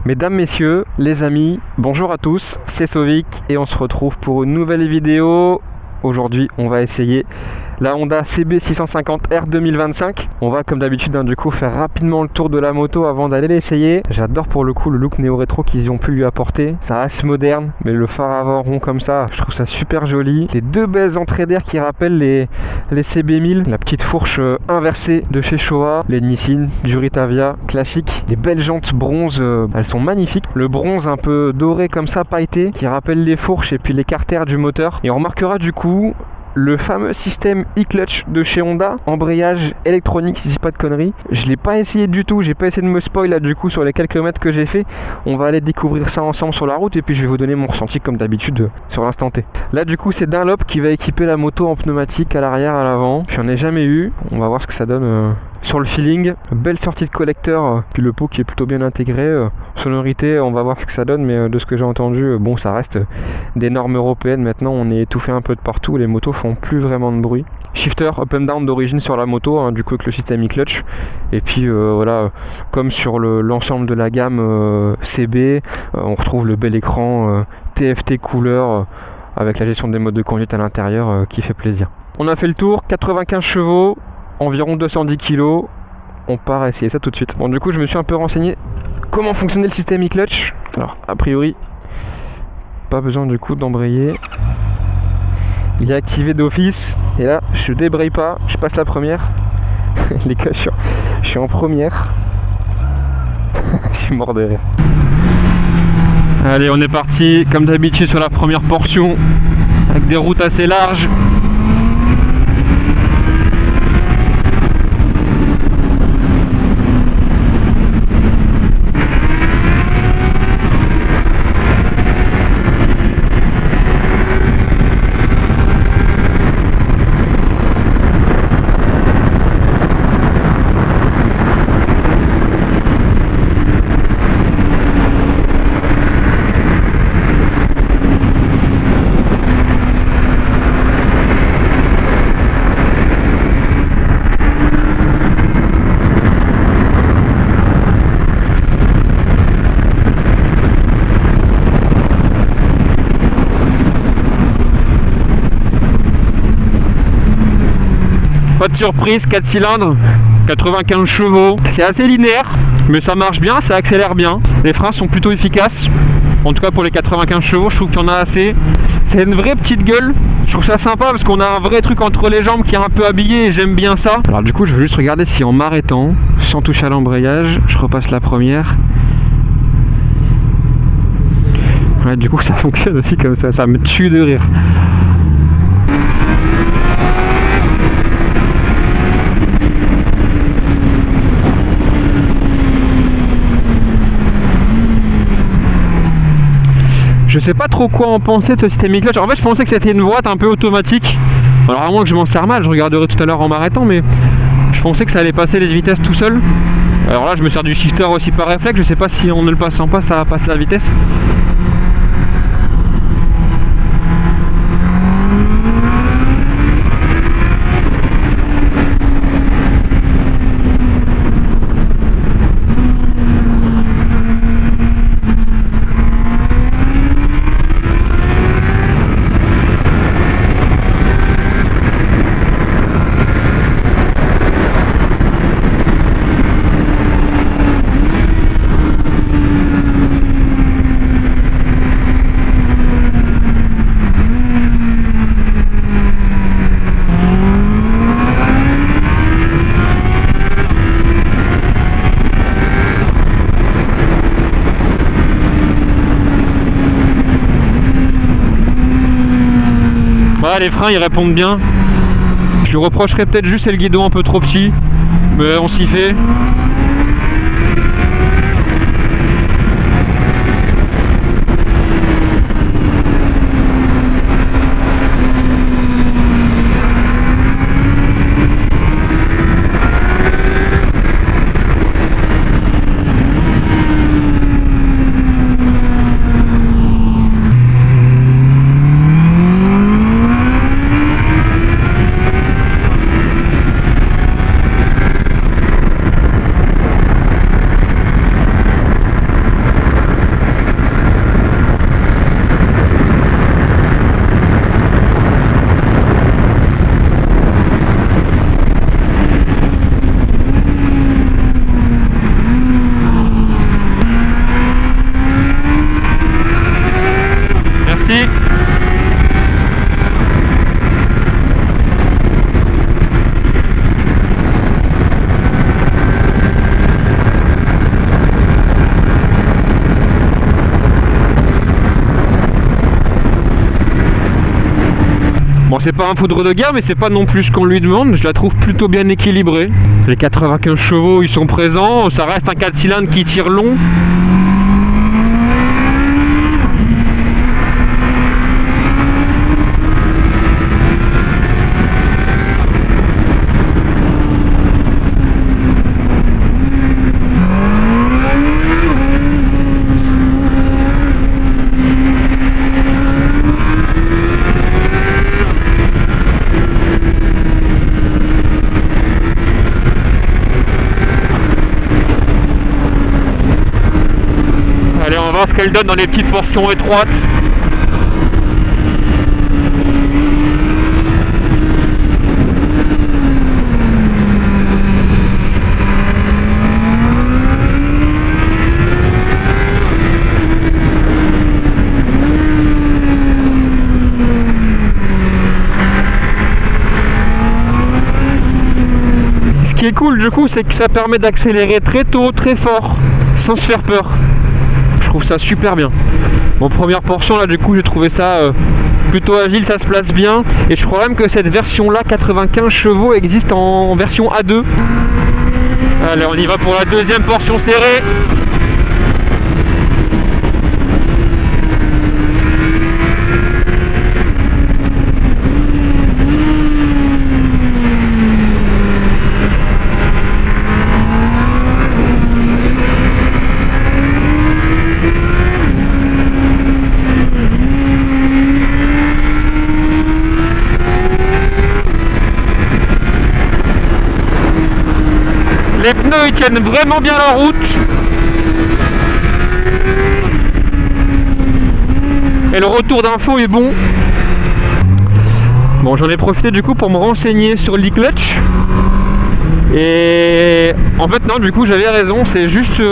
Mesdames, messieurs, les amis, bonjour à tous, c'est Sovic et on se retrouve pour une nouvelle vidéo. Aujourd'hui, on va essayer la Honda CB650R 2025. On va comme d'habitude du coup faire rapidement le tour de la moto avant d'aller l'essayer. J'adore pour le coup le look néo-rétro qu'ils ont pu lui apporter. Ça reste moderne, mais le phare avant rond comme ça, je trouve ça super joli. Les deux belles entrées d'air qui rappellent les CB1000. La petite fourche inversée de chez Showa. Les Nissin, Duritavia, classique. Les belles jantes bronze, elles sont magnifiques. Le bronze un peu doré comme ça, pailleté, qui rappelle les fourches et puis les carters du moteur. Et on remarquera du coup le fameux système e-clutch de chez Honda, embrayage électronique si je dis pas de conneries. Je l'ai pas essayé du tout, j'ai pas essayé de me spoil là du coup sur les quelques mètres que j'ai fait. On va aller découvrir ça ensemble sur la route et puis je vais vous donner mon ressenti comme d'habitude sur l'instant T. Là du coup c'est Dunlop qui va équiper la moto en pneumatique à l'arrière, à l'avant. J'en ai jamais eu, on va voir ce que ça donne sur le feeling. Belle sortie de collecteur, puis le pot qui est plutôt bien intégré. Sonorité, on va voir ce que ça donne, mais de ce que j'ai entendu, bon ça reste des normes européennes. Maintenant on est étouffé un peu de partout, les motos font plus vraiment de bruit. Shifter up and down d'origine sur la moto, du coup avec le système e-clutch. Et puis voilà, comme sur l'ensemble de la gamme CB, on retrouve le bel écran TFT couleur avec la gestion des modes de conduite à l'intérieur qui fait plaisir. On a fait le tour, 95 chevaux, environ 210 kg. On part essayer ça tout de suite. Bon du coup je me suis un peu renseigné comment fonctionnait le système e-clutch. Alors a priori pas besoin du coup d'embrayer. Il est activé d'office et là je débraye pas, je passe la première. Les gars je suis en première. Je suis mort de rire. Allez on est parti comme d'habitude sur la première portion avec des routes assez larges. Pas de surprise, 4 cylindres, 95 chevaux. C'est assez linéaire, mais ça marche bien, ça accélère bien. Les freins sont plutôt efficaces. En tout cas pour les 95 chevaux, je trouve qu'il y en a assez. C'est une vraie petite gueule. Je trouve ça sympa parce qu'on a un vrai truc entre les jambes qui est un peu habillé et j'aime bien ça. Alors du coup, je vais juste regarder si en m'arrêtant, sans toucher à l'embrayage, je repasse la première. Ouais, du coup, ça fonctionne aussi comme ça me tue de rire. Je sais pas trop quoi en penser de ce système e-clutch. En fait, je pensais que c'était une boîte un peu automatique. Alors, à moins que je m'en sers mal, je regarderai tout à l'heure en m'arrêtant, mais je pensais que ça allait passer les vitesses tout seul. Alors là, je me sers du shifter aussi par réflexe. Je sais pas si en ne le passant pas, ça va passer la vitesse. Voilà, les freins ils répondent bien. Je lui reprocherais peut-être juste c'est le guidon un peu trop petit, mais on s'y fait. Bon, c'est pas un foudre de guerre, mais c'est pas non plus ce qu'on lui demande. Je la trouve plutôt bien équilibrée. Les 95 chevaux, ils sont présents. Ça reste un 4 cylindres qui tire long. Allez, on va voir ce qu'elle donne dans les petites portions étroites. Ce qui est cool du coup, c'est que ça permet d'accélérer très tôt, très fort, sans se faire peur. Je trouve ça super bien. Bon, première portion là, du coup j'ai trouvé ça plutôt agile, ça se place bien. Et je crois même que cette version là, 95 chevaux, existe en version A2. Allez, on y va pour la deuxième portion serrée. Les pneus ils tiennent vraiment bien la route. Et le retour d'info est bon. Bon, j'en ai profité du coup pour me renseigner sur l'e-clutch. Et en fait non, du coup j'avais raison, c'est juste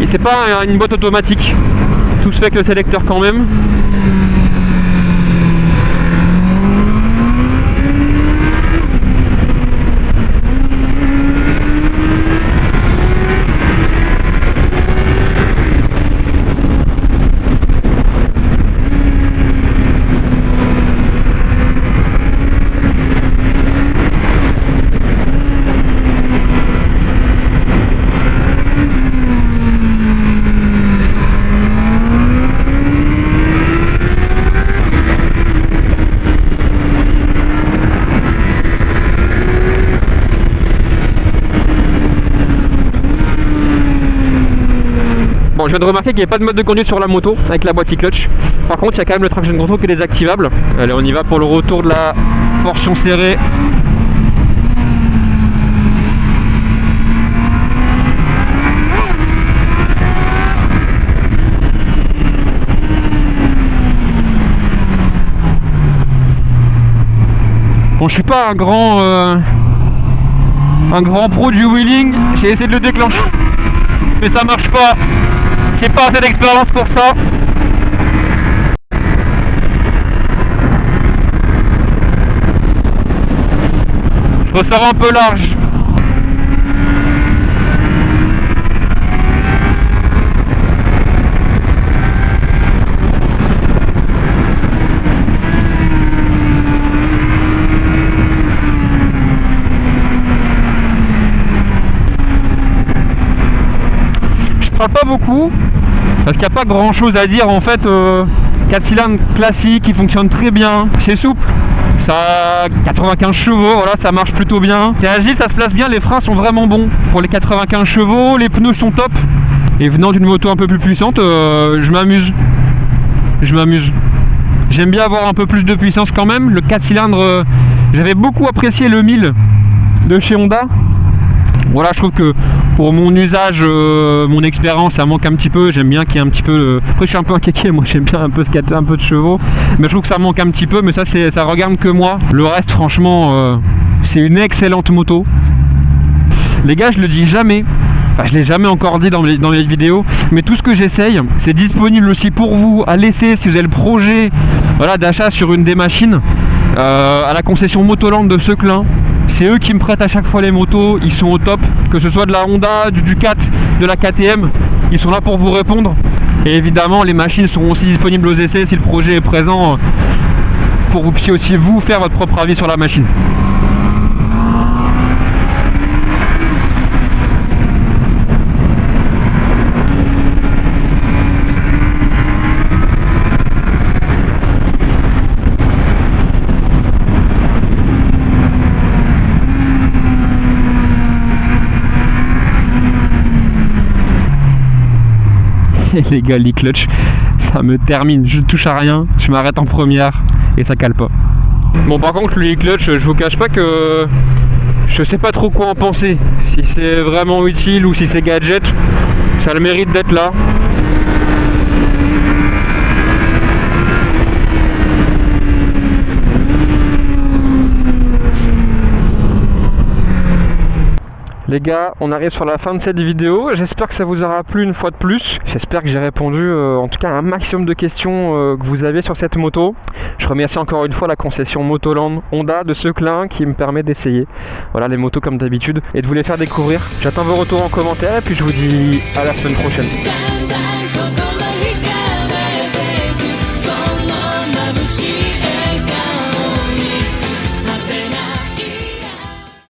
c'est pas une boîte automatique. Tout se fait avec le sélecteur quand même. Bon, je viens de remarquer qu'il n'y a pas de mode de conduite sur la moto avec la boîte e-clutch. Par contre, il y a quand même le traction control qui est désactivable. Allez, on y va pour le retour de la portion serrée. Bon, je suis pas un grand pro du wheeling. J'ai essayé de le déclencher, mais ça marche pas. J'ai pas assez d'expérience pour ça. Je ressors un peu large. Pas beaucoup parce qu'il n'y a pas grand chose à dire en fait. 4 cylindres classique, il fonctionne très bien, c'est souple, ça a 95 chevaux, voilà, ça marche plutôt bien, c'est agile, ça se place bien, les freins sont vraiment bons pour les 95 chevaux, les pneus sont top, et venant d'une moto un peu plus puissante, je m'amuse, j'aime bien avoir un peu plus de puissance quand même. Le 4 cylindres, j'avais beaucoup apprécié le 1000 de chez Honda. Voilà, je trouve que pour mon usage, mon expérience, ça manque un petit peu. J'aime bien qu'il y ait un petit peu. Après, je suis un peu un kéké, moi j'aime bien un peu un peu de chevaux, mais je trouve que ça manque un petit peu. Mais ça regarde que moi. Le reste, franchement, c'est une excellente moto. Les gars, je le dis jamais. Enfin, je l'ai jamais encore dit dans les vidéos, mais tout ce que j'essaye, c'est disponible aussi pour vous à laisser si vous avez le projet, voilà, d'achat sur une des machines à la concession Motoland de Seclin. C'est eux qui me prêtent à chaque fois les motos, ils sont au top, que ce soit de la Honda, du Ducat, de la KTM, ils sont là pour vous répondre. Et évidemment, les machines seront aussi disponibles aux essais si le projet est présent pour que vous puissiez aussi vous faire votre propre avis sur la machine. Et les gars, l'e-clutch, ça me termine, je touche à rien, je m'arrête en première et ça cale pas. Bon, par contre, le e-clutch, je vous cache pas que je sais pas trop quoi en penser. Si c'est vraiment utile ou si c'est gadget, ça a le mérite d'être là. Les gars, on arrive sur la fin de cette vidéo. J'espère que ça vous aura plu une fois de plus. J'espère que j'ai répondu en tout cas à un maximum de questions que vous aviez sur cette moto. Je remercie encore une fois la concession Motoland Honda de Seclin qui me permet d'essayer voilà, les motos comme d'habitude et de vous les faire découvrir. J'attends vos retours en commentaire et puis je vous dis à la semaine prochaine.